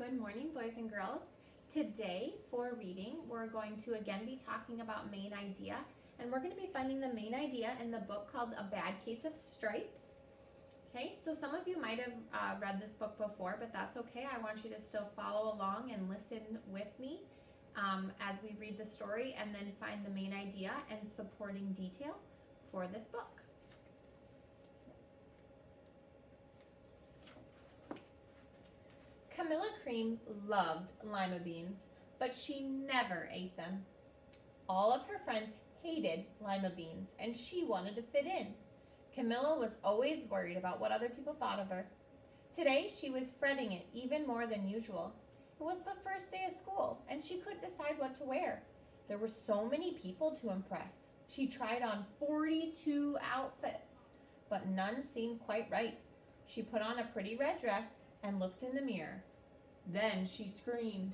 Good morning, boys and girls. Today, for reading, we're going to again be talking about main idea, and we're going to be finding the main idea in the book called A Bad Case of Stripes. Okay, so some of you might have read this book before, but that's okay. I want you to still follow along and listen with me as we read the story and then find the main idea and supporting detail for this book. Camilla Cream loved lima beans, but she never ate them. All of her friends hated lima beans, and she wanted to fit in. Camilla was always worried about what other people thought of her. Today, she was fretting it even more than usual. It was the first day of school, and she couldn't decide what to wear. There were so many people to impress. She tried on 42 outfits, but none seemed quite right. She put on a pretty red dress and looked in the mirror. Then she screamed.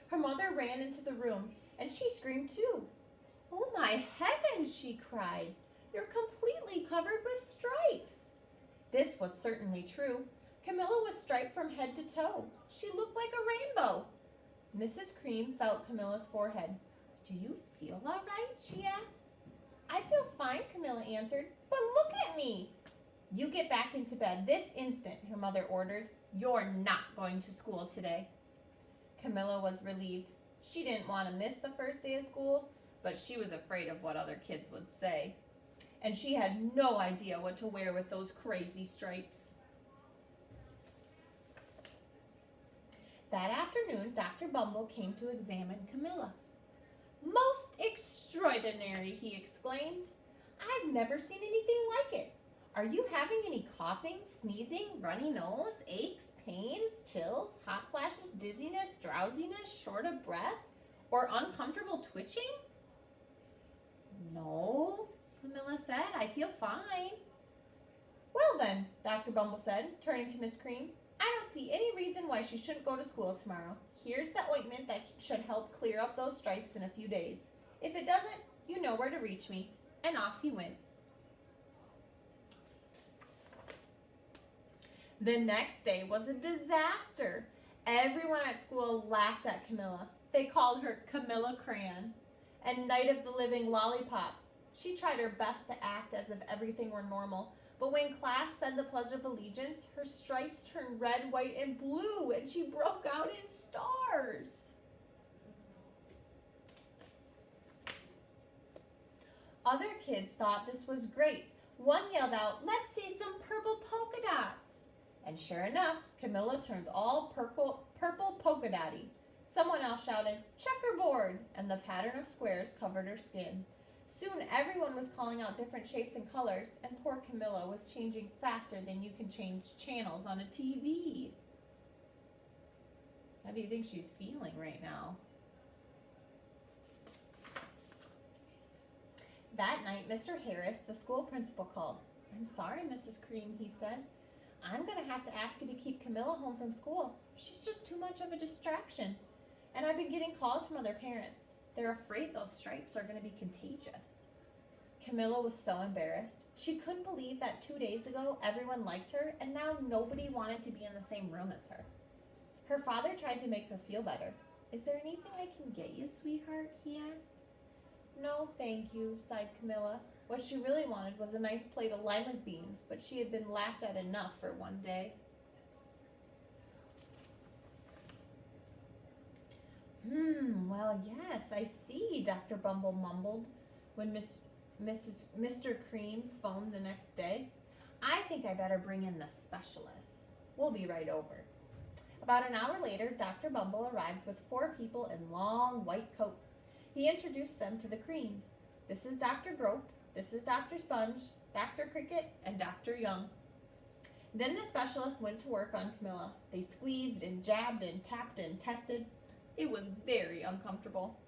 Her mother ran into the room, and she screamed too. "Oh my heavens," she cried. "You're completely covered with stripes." This was certainly true. Camilla was striped from head to toe. She looked like a rainbow. Mrs. Cream felt Camilla's forehead. "Do you feel all right?" she asked. "I feel fine," Camilla answered. "But look at me." "You get back into bed this instant," her mother ordered. "You're not going to school today." Camilla was relieved. She didn't want to miss the first day of school, but she was afraid of what other kids would say. And she had no idea what to wear with those crazy stripes. That afternoon, Dr. Bumble came to examine Camilla. "Most extraordinary," he exclaimed. "I've never seen anything like it. Are you having any coughing, sneezing, runny nose, aches, pains, chills, hot flashes, dizziness, drowsiness, short of breath, or uncomfortable twitching?" "No," Camilla said. "I feel fine." "Well then," Dr. Bumble said, turning to Miss Cream, "I don't see any reason why she shouldn't go to school tomorrow. Here's the ointment that should help clear up those stripes in a few days. If it doesn't, you know where to reach me." And off he went. The next day was a disaster. Everyone at school laughed at Camilla. They called her Camilla Crayon and Night of the Living Lollipop. She tried her best to act as if everything were normal, but when class said the Pledge of Allegiance, her stripes turned red, white, and blue, and she broke out in stars. Other kids thought this was great. One yelled out, "Let's see some purple polka dots." And sure enough, Camilla turned all purple polka dotty. Someone else shouted, "Checkerboard," and the pattern of squares covered her skin. Soon everyone was calling out different shapes and colors, and poor Camilla was changing faster than you can change channels on a TV. How do you think she's feeling right now? That night, Mr. Harris, the school principal, called. "I'm sorry, Mrs. Cream," he said. "I'm going to have to ask you to keep Camilla home from school. She's just too much of a distraction. And I've been getting calls from other parents. They're afraid those stripes are going to be contagious." Camilla was so embarrassed. She couldn't believe that 2 days ago everyone liked her and now nobody wanted to be in the same room as her. Her father tried to make her feel better. "Is there anything I can get you, sweetheart?" he asked. "No, thank you," sighed Camilla. What she really wanted was a nice plate of lima beans, but she had been laughed at enough for one day. Well, yes, I see," Dr. Bumble mumbled when Mr. Cream phoned the next day. "I think I better bring in the specialist. We'll be right over." About an hour later, Dr. Bumble arrived with 4 people in long white coats. He introduced them to the Creams. "This is Dr. Grope, this is Dr. Sponge, Dr. Cricket, and Dr. Young." Then the specialist went to work on Camilla. They squeezed and jabbed and tapped and tested. It was very uncomfortable.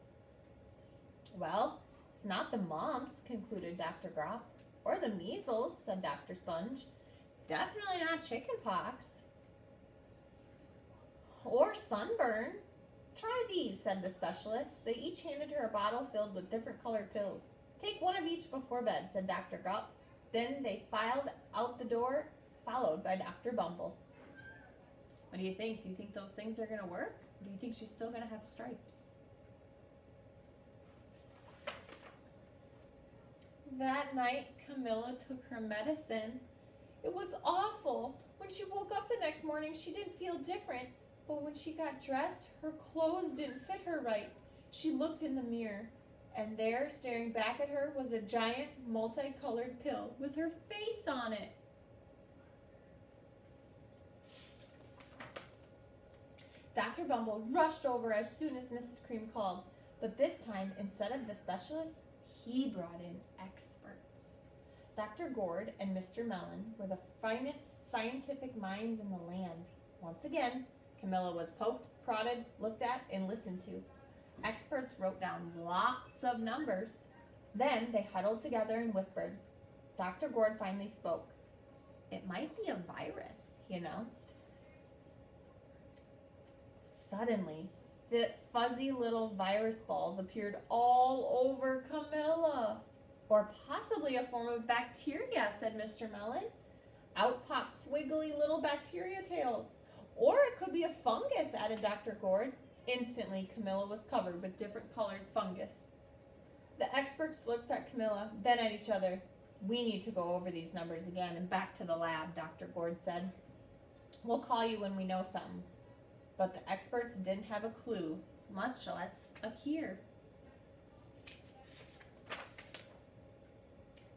"Well, it's not the mumps," concluded Dr. Grope. "Or the measles," said Dr. Sponge. "Definitely not chicken pox." "Or sunburn." "Try these," said the specialist. They each handed her a bottle filled with different colored pills. "Take one of each before bed," said Dr. Grope. Then they filed out the door, followed by Dr. Bumble. What do you think? Do you think those things are going to work? Or do you think she's still going to have stripes? That night, Camilla took her medicine. It was awful. When she woke up the next morning, she didn't feel different. But when she got dressed, her clothes didn't fit her right. She looked in the mirror, and there, staring back at her, was a giant, multicolored pill with her face on it. Dr. Bumble rushed over as soon as Mrs. Cream called, but this time, instead of the specialist, he brought in experts. Dr. Gord and Mr. Mellon were the finest scientific minds in the land. Once again, Camilla was poked, prodded, looked at, and listened to. Experts wrote down lots of numbers. Then they huddled together and whispered. Dr. Gord finally spoke. "It might be a virus," he announced. Suddenly, fuzzy little virus balls appeared all over Camilla. "Or possibly a form of bacteria," said Mr. Mellon. Out popped swiggly little bacteria tails. "Or it could be a fungus," added Dr. Gord. Instantly, Camilla was covered with different colored fungus. The experts looked at Camilla, then at each other. "We need to go over these numbers again and back to the lab," Dr. Gord said. "We'll call you when we know something." But the experts didn't have a clue, much less a cure.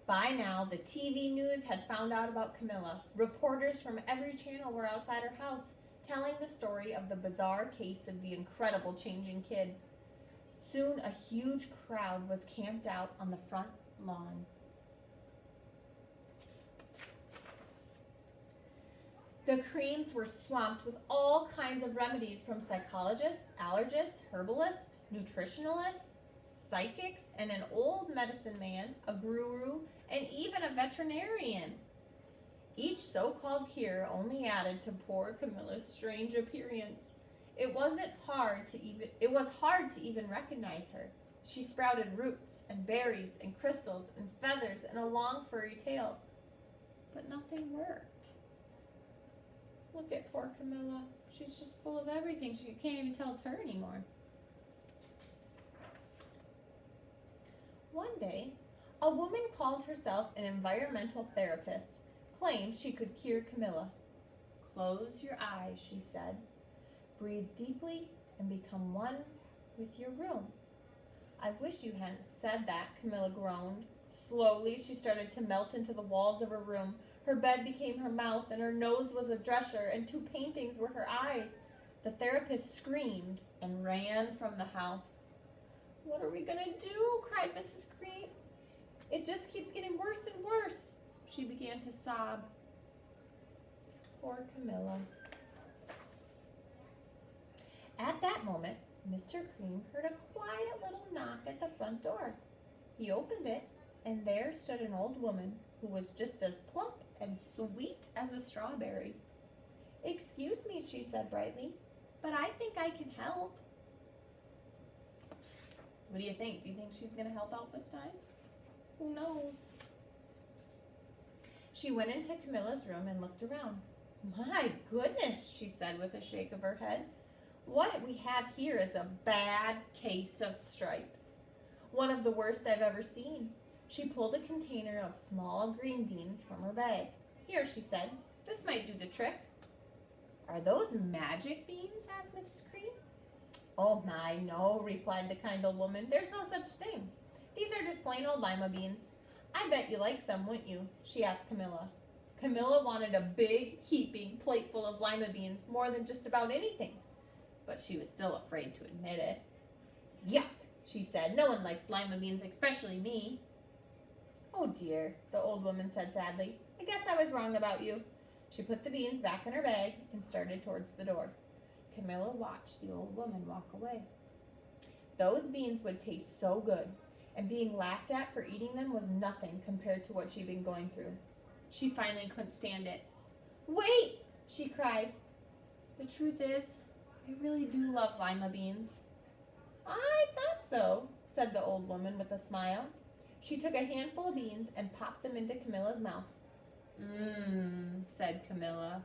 By now, the TV news had found out about Camilla. Reporters from every channel were outside her house, telling the story of the bizarre case of the incredible changing kid. Soon, a huge crowd was camped out on the front lawn. The Creams were swamped with all kinds of remedies from psychologists, allergists, herbalists, nutritionalists, psychics, and an old medicine man, a guru, and even a veterinarian. Each so-called cure only added to poor Camilla's strange appearance. It was hard to even recognize her. She sprouted roots and berries and crystals and feathers and a long furry tail. But nothing worked. Look at poor Camilla. She's just full of everything. She can't even tell it's her anymore. One day, a woman called herself an environmental therapist claimed she could cure Camilla. "Close your eyes," she said. "Breathe deeply and become one with your room." "I wish you hadn't said that," Camilla groaned. Slowly, she started to melt into the walls of her room. Her bed became her mouth, and her nose was a dresser, and 2 paintings were her eyes. The therapist screamed and ran from the house. "What are we going to do?" cried Mrs. Cream. "It just keeps getting worse and worse." She began to sob. Poor Camilla. At that moment, Mr. Cream heard a quiet little knock at the front door. He opened it, and there stood an old woman who was just as plump and sweet as a strawberry. "Excuse me," she said brightly, "but I think I can help." What do you think? Do you think she's going to help out this time? Who knows? She went into Camilla's room and looked around. "My goodness," she said with a shake of her head. "What we have here is a bad case of stripes. One of the worst I've ever seen." She pulled a container of small green beans from her bag. "Here," she said, "this might do the trick." "Are those magic beans?" asked Mrs. Cream. "Oh my, no," replied the kind old woman. "There's no such thing. These are just plain old lima beans. I bet you like some, wouldn't you?" she asked Camilla. Camilla wanted a big, heaping plate full of lima beans more than just about anything, but she was still afraid to admit it. "Yuck," she said. "No one likes lima beans, especially me." "Oh dear," the old woman said sadly. "I guess I was wrong about you." She put the beans back in her bag and started towards the door. Camilla watched the old woman walk away. Those beans would taste so good, and being laughed at for eating them was nothing compared to what she'd been going through. She finally couldn't stand it. "Wait!" she cried. "The truth is, I really do love lima beans." "I thought so," said the old woman with a smile. She took a handful of beans and popped them into Camilla's mouth. "Mmm," said Camilla.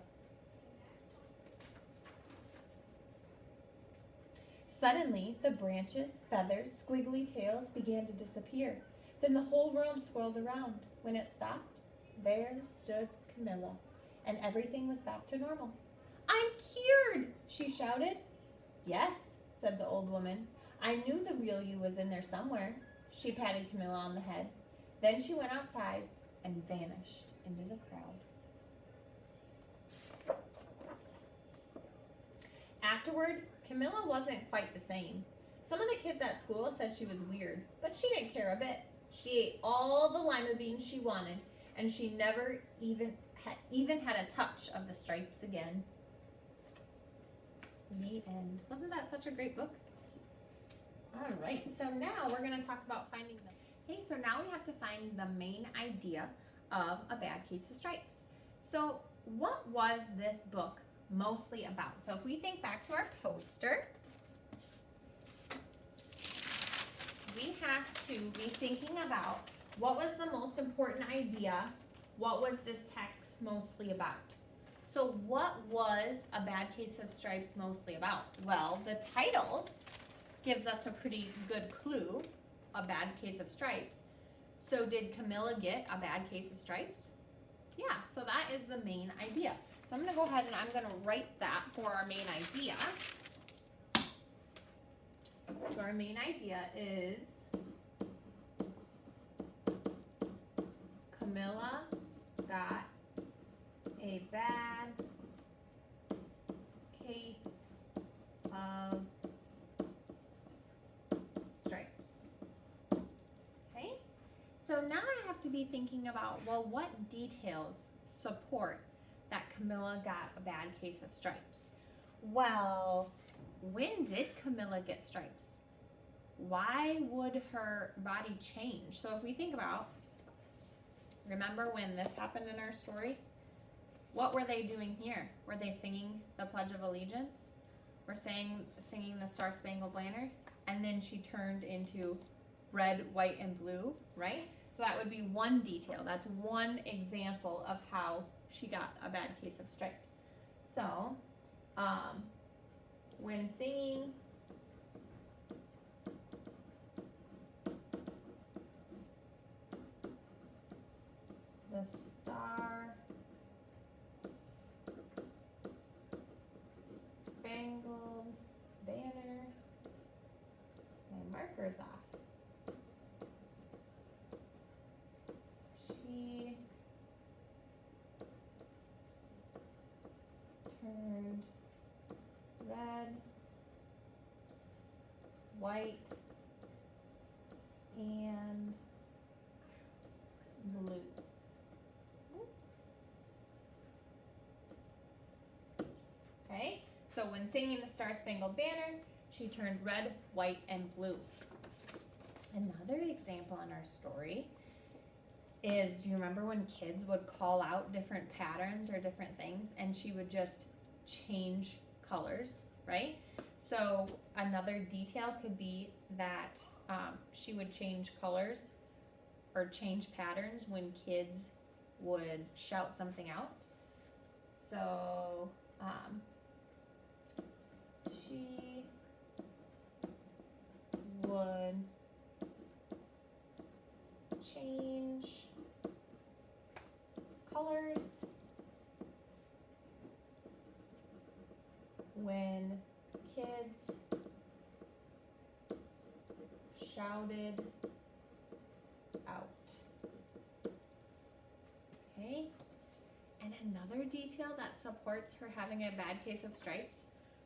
Suddenly, the branches, feathers, squiggly tails began to disappear. Then the whole room swirled around. When it stopped, there stood Camilla, and everything was back to normal. "I'm cured!" she shouted. "Yes," said the old woman. "I knew the real you was in there somewhere." She patted Camilla on the head. Then she went outside and vanished into the crowd. Afterward, Camilla wasn't quite the same. Some of the kids at school said she was weird, but she didn't care a bit. She ate all the lima beans she wanted, and she never even had a touch of the stripes again. The end. Wasn't that such a great book? All right, so now we're going to talk about finding them. Okay, so now we have to find the main idea of A Bad Case of Stripes. So what was this book mostly about? So if we think back to our poster, we have to be thinking about what was the most important idea, what was this text mostly about? So what was A Bad Case of Stripes mostly about? Well, the title gives us a pretty good clue, A Bad Case of Stripes. So did Camilla get a bad case of stripes? Yeah, so that is the main idea. So I'm going to go ahead and I'm going to write that for our main idea. So our main idea is Camilla got a bad case of stripes. Okay, so now I have to be thinking about, well, what details support that Camilla got a bad case of stripes? Well, when did Camilla get stripes? Why would her body change? So if we think about, remember when this happened in our story? What were they doing here? Were they singing the Pledge of Allegiance? Were singing the Star Spangled Banner? And then she turned into red, white, and blue, right? So that would be one detail. That's one example of how she got a bad case of stripes. So, when singing the Star Spangled Banner, my marker's off. She turned red, white, and blue. Okay, so when singing the Star Spangled Banner, she turned red, white, and blue. Another example in our story is, do you remember when kids would call out different patterns or different things and she would just change colors, right? So another detail could be that she would change colors or change patterns when kids would shout something out. So she would change colors when kids shouted out. Okay, and another detail that supports her having a bad case of stripes,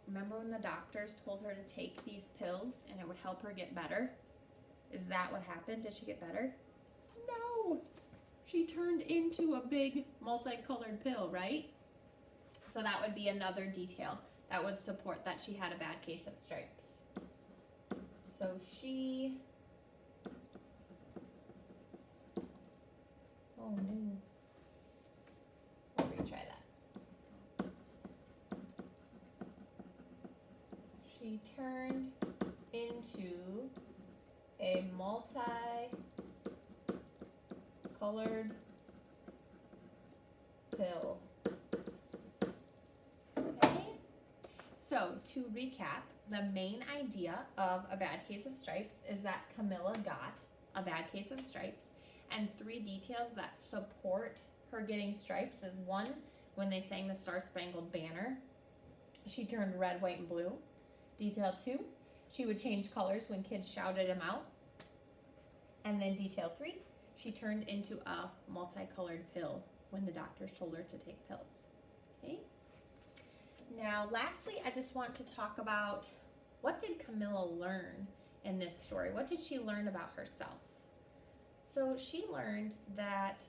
remember when the doctors told her to take these pills and it would help her get better? Is that what happened? Did she get better? No! She turned into a big multicolored pill, right? So that would be another detail that would support that she had a bad case of stripes. So she... Oh no. We'll retry that. She turned into a multi-colored pill. Okay? So, to recap, the main idea of A Bad Case of Stripes is that Camilla got a bad case of stripes, and 3 details that support her getting stripes is 1, when they sang the Star Spangled Banner, she turned red, white, and blue. Detail 2, she would change colors when kids shouted him out. And then detail 3, she turned into a multicolored pill when the doctors told her to take pills. Okay. Now, lastly, I just want to talk about, what did Camilla learn in this story? What did she learn about herself? So she learned that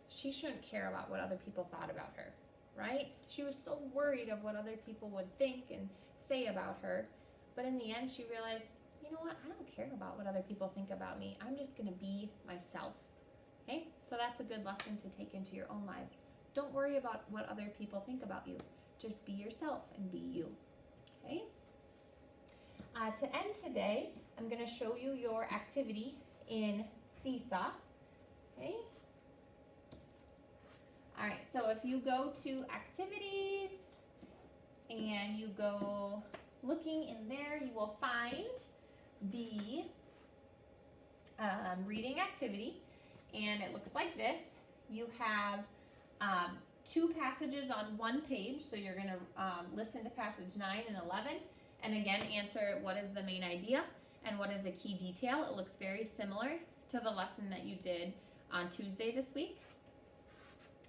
she shouldn't care about what other people thought about her, right? She was so worried of what other people would think and say about her. But in the end, she realized, you know what? I don't care about what other people think about me. I'm just going to be myself. Okay? So that's a good lesson to take into your own lives. Don't worry about what other people think about you. Just be yourself and be you. Okay? To end today, I'm going to show you your activity in Seesaw. Okay? All right, so if you go to activities and you go looking in there, you will find the reading activity, and it looks like this. You have 2 passages on 1 page, so you're going to listen to passage 9 and 11, and again answer what is the main idea and what is a key detail. It looks very similar to the lesson that you did on Tuesday this week.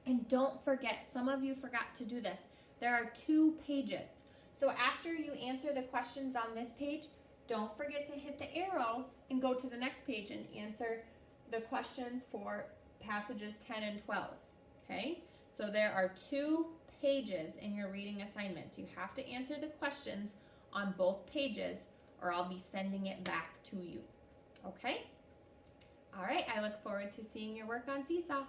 And don't forget, some of you forgot to do this. There are 2 pages. So after you answer the questions on this page, don't forget to hit the arrow and go to the next page and answer the questions for passages 10 and 12. Okay? So there are 2 pages in your reading assignments. You have to answer the questions on both pages, or I'll be sending it back to you. Okay? All right, I look forward to seeing your work on Seesaw.